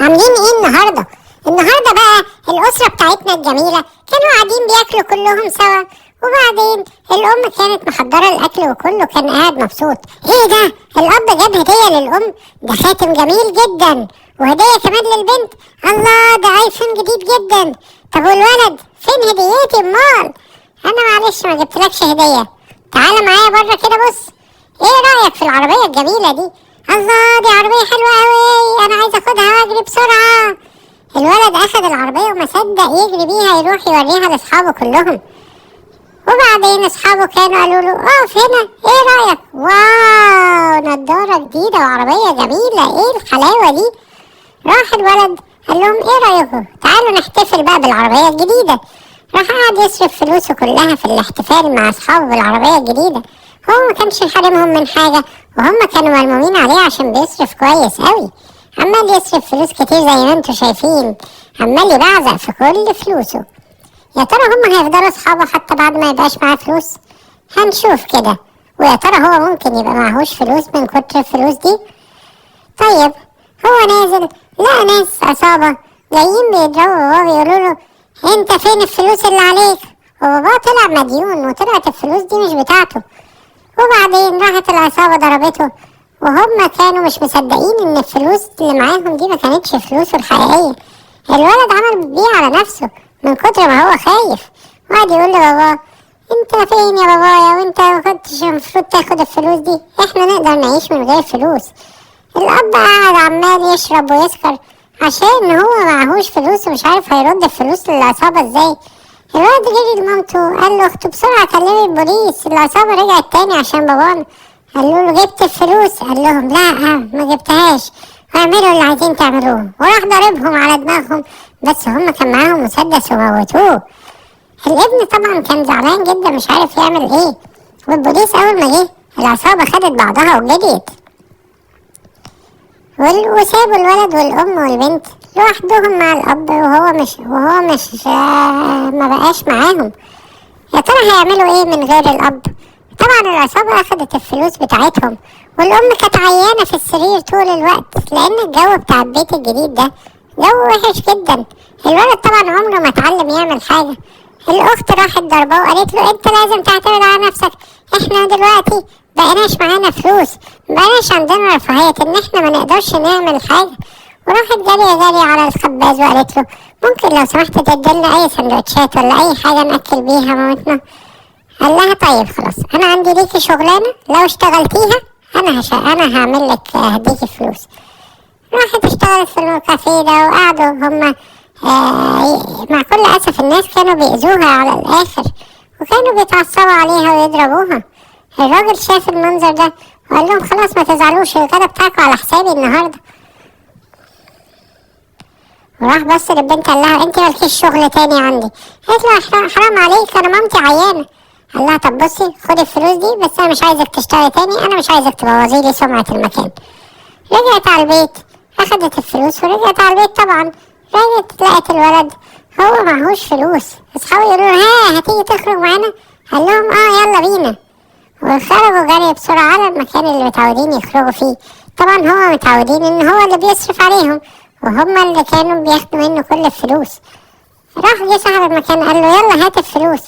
عاملين ايه النهارده؟ النهارده بقى الاسره بتاعتنا الجميله كانوا قاعدين بياكلوا كلهم سوا، وبعدين الام كانت محضره الاكل وكله كان قاعد مبسوط. ايه ده؟ الاب جاب هديه للام، ده خاتم جميل جدا وهديه كمان للبنت. الله، ده ايفون جديد جدا. طب والولد فين هديتي امال؟ انا معلش ما جبتلكش هديه، تعالى معايا بره كده بص. ايه رايك في العربيه الجميله دي؟ الله، دي عربيه حلوه قوي، انا عايز اخدها واجري بسرعه. الولد اخد العربيه وما صدق يجري بيها يروح يوريها لاصحابه كلهم. وبعدين اصحابه كانوا قالوا له اقف هنا، ايه رايك؟ واو، نضاره جديده وعربيه جميله، ايه الحلاوه دي؟ راح الولد قال لهم ايه رايكم تعالوا نحتفل بقى بالعربيه الجديده. راح قعد يصرف فلوسه كلها في الاحتفال مع اصحابه بالعربيه الجديده. هو ما كانش حارمهم من حاجه، وهم كانوا ملمومين عليه عشان بيصرف كويس قوي، عمال يصرف فلوس كتير زي ما انتوا شايفين، عمال يبعزق في كل فلوسه. يا ترى هم هيفضلوا اصحابه حتى بعد ما يبقاش معاه فلوس؟ هنشوف كده. ويا ترى هو ممكن يبقى معهوش فلوس من كتر الفلوس دي؟ طيب، هو نازل لقى ناس عصابة جايين بيضربوا باباه بيقولوا له انت فين الفلوس اللي عليك؟ وباباه طلع مديون وطلعت الفلوس دي مش بتاعته. وبعدين راحت العصابة ضربته، وهم كانوا مش مصدقين ان الفلوس اللي معاهم دي ما كانتش فلوسه الحقيقية. الولد عمل بيه على نفسه من كتر ما هو خايف، وقعد يقول لباباه انت فين يا بابايا، وانت ما كنتش المفروض تاخد الفلوس دي، احنا نقدر نعيش من غير فلوس. الاب قاعد عمال يشرب ويسكر عشان هو معهوش فلوس ومش عارف هيرد الفلوس للعصابة ازاي. الولد جري لمامته قال له اخته بسرعة كلمي البوليس، العصابة رجعت تاني عشان بابانا. قالوا له جبت الفلوس؟ قال لهم لا ما جبتهاش، واعملوا اللي عايزين تعملوه، وراح ضربهم على دماغهم، بس هم كان معاهم مسدس وموتوه. الابن طبعا كان زعلان جدا مش عارف يعمل ايه. والبوليس اول ما جه العصابة خدت بعضها وجريت، وسابوا الولد والام والبنت لوحدهم مع الاب، وهو مش ما بقاش معاهم. يا ترى هيعملوا ايه من غير الاب؟ طبعا العصابة اخدت الفلوس بتاعتهم، والام كانت عيانة في السرير طول الوقت لان الجو بتاع البيت الجديد ده جو وحش جدا. الولد طبعا عمره ما اتعلم يعمل حاجة. الاخت راحت ضرباه وقالت له انت لازم تعتمد على نفسك، احنا دلوقتي بقيناش معانا فلوس، مبقيناش عندنا رفاهية ان احنا ما نقدرش نعمل حاجة. وراحت جري على الخباز وقالت له ممكن لو سمحت تديلنا اي سندوتشات ولا اي حاجة ناكل بيها مامتنا. قال لها طيب خلاص، انا عندي ليكي شغلانة لو اشتغلتيها انا هعمل لك هديكي فلوس. راحت اشتغلت في الكافيه ده، وقعدوا هما مع كل اسف الناس كانوا بيأذوها على الاخر، وكانوا بيتعصبوا عليها ويضربوها. الراجل شاف المنظر ده وقال لهم خلاص ما تزعلوش، الغدا بتاعكم على حسابي النهارده. وراح بص للبنت قال لها انت مالكيش شغل تاني عندي. قالت له حرام عليك، انا مامتي عيانه. قال لها طب بصي خدي الفلوس دي، بس انا مش عايزك تشتغلي تاني، انا مش عايزك تبوظي لي سمعه المكان. رجعت على البيت، اخدت الفلوس ورجعت على البيت. طبعا رجعت لقت الولد هو معهوش فلوس. اصحابه يقولوا ها هتيجي تخرج معانا؟ قال لهم يلا بينا. وخرجوا جري بسرعة على المكان اللي متعودين يخرجوا فيه. طبعا هما متعودين ان هو اللي بيصرف عليهم، وهما اللي كانوا بياخدوا منه كل الفلوس. راح جه صاحب المكان قال له يلا هات الفلوس.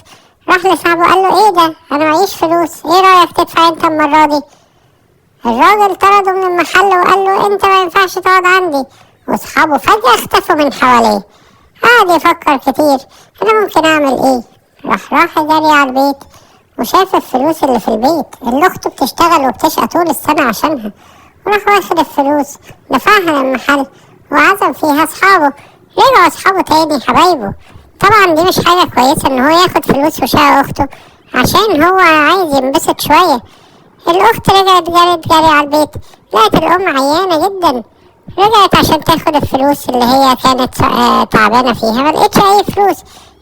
راح لصاحبه قال له ايه ده، انا معيش فلوس، ايه رايك تدفع انت المرة دي؟ الراجل طرده من المحل وقال له انت ما ينفعش تقعد عندي. واصحابه فجأة اختفوا من حواليه. قعد يفكر كتير انا ممكن اعمل ايه. راح جري على البيت وشاف الفلوس اللي في البيت اللي اخته بتشتغل وبتشقى طول السنة عشانها، وراح واخد الفلوس دفعها للمحل وعزم فيها اصحابه. رجعوا اصحابه تاني حبايبه. طبعا دي مش حاجة كويسة ان هو ياخد فلوس وشقى اخته عشان هو عايز ينبسط شوية. الاخت رجعت جري على البيت، لقت الام عيانة جدا. رجعت عشان تاخد الفلوس اللي هي كانت تعبانة فيها، ملقتش اي فلوس.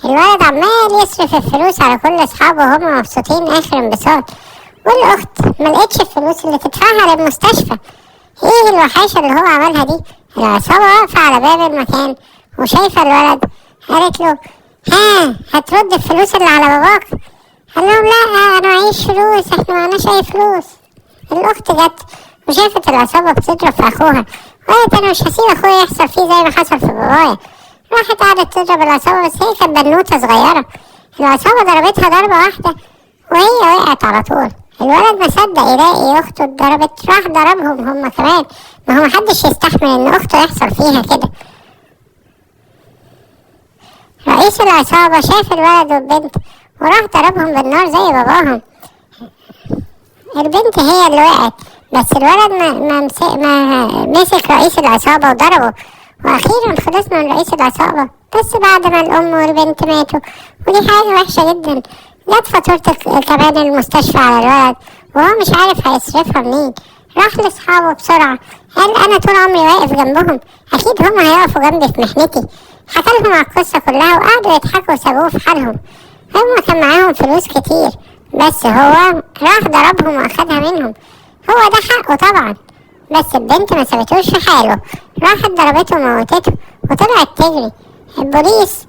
الولد عمال يصرف الفلوس على كل اصحابه وهم مبسوطين اخر انبساط، والاخت ملقتش الفلوس اللي تدفعها للمستشفى. ايه الوحاشة اللي هو عملها دي؟ العصابة واقفة على باب المكان وشايفة الولد. قالت له هترد الفلوس اللي على باباك؟ قال لهم لا انا معيش فلوس، احنا معناش اي فلوس. الاخت جت وشافت العصابة بتضرب في اخوها، وقالت انا مش هسيب اخويا يحصل فيه زي ما حصل في بابايا. راحت قعدت تضرب العصابة، بس هي كانت بنوتة صغيرة. العصابة ضربتها ضربة واحدة وهي وقعت على طول. الولد ما صدق يلاقي اخته اتضربت، راح ضربهم هما كمان. ما هو محدش يستحمل ان اخته يحصل فيها كده. رئيس العصابة شاف الولد والبنت وراح ضربهم بالنار زي باباهم. البنت هي اللي وقعت، بس الولد ما مسك رئيس العصابة وضربه، واخيرا خلصنا من رئيس العصابة. بس بعد ما الام والبنت ماتوا، ودي حاجة وحشة جدا. جت فاتورة كمان المستشفى على الولد وهو مش عارف هيصرفها منين. راح لاصحابه بسرعة، قال انا طول عمري واقف جنبهم، اكيد هم هيقفوا جنبي في محنتي. حكى لهم على القصة كلها وقعدوا يضحكوا وسابوه في حالهم. هم كان معاهم فلوس كتير، بس هو راح ضربهم واخدها منهم. هو ده حقه طبعا، بس البنت ما سابتوش في حاله، راحت ضربته وموتته وطلعت تجري. البوليس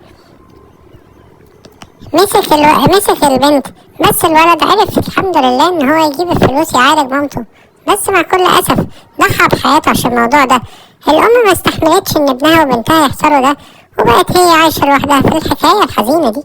مسك البنت، بس الولد عرف الحمد لله ان هو يجيب الفلوس يعالج مامته، بس مع كل اسف ضحى بحياته عشان الموضوع ده. الام ما استحملتش ان ابنها وبنتها يحصلوا ده، وبقت هي عايشة لوحدها في الحكاية الحزينة دي.